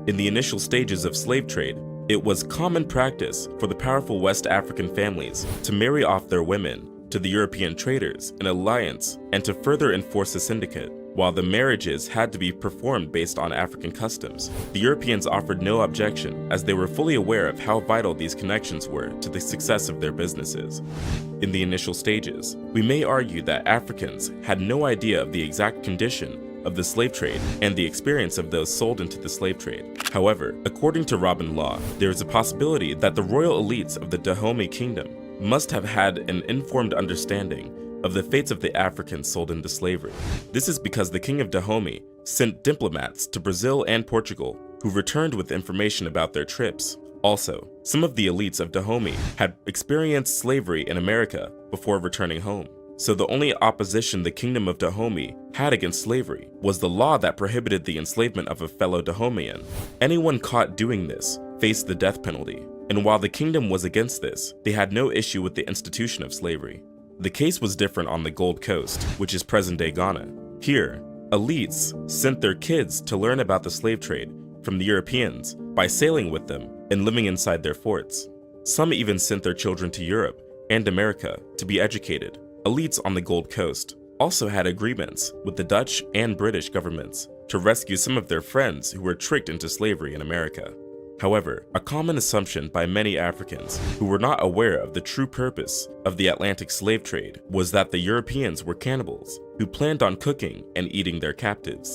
In the initial stages of slave trade, it was common practice for the powerful West African families to marry off their women to the European traders in alliance and to further enforce the syndicate. While the marriages had to be performed based on African customs, the Europeans offered no objection as they were fully aware of how vital these connections were to the success of their businesses. In the initial stages, we may argue that Africans had no idea of the exact condition of the slave trade and the experience of those sold into the slave trade. However, according to Robin Law, there is a possibility that the royal elites of the Dahomey Kingdom must have had an informed understanding of the fates of the Africans sold into slavery. This is because the King of Dahomey sent diplomats to Brazil and Portugal who returned with information about their trips. Also, some of the elites of Dahomey had experienced slavery in America before returning home. So the only opposition the Kingdom of Dahomey had against slavery was the law that prohibited the enslavement of a fellow Dahomeyan. Anyone caught doing this faced the death penalty. And while the kingdom was against this, they had no issue with the institution of slavery. The case was different on the Gold Coast, which is present-day Ghana. Here, elites sent their kids to learn about the slave trade from the Europeans by sailing with them and living inside their forts. Some even sent their children to Europe and America to be educated. Elites on the Gold Coast also had agreements with the Dutch and British governments to rescue some of their friends who were tricked into slavery in America. However, a common assumption by many Africans who were not aware of the true purpose of the Atlantic slave trade was that the Europeans were cannibals who planned on cooking and eating their captives.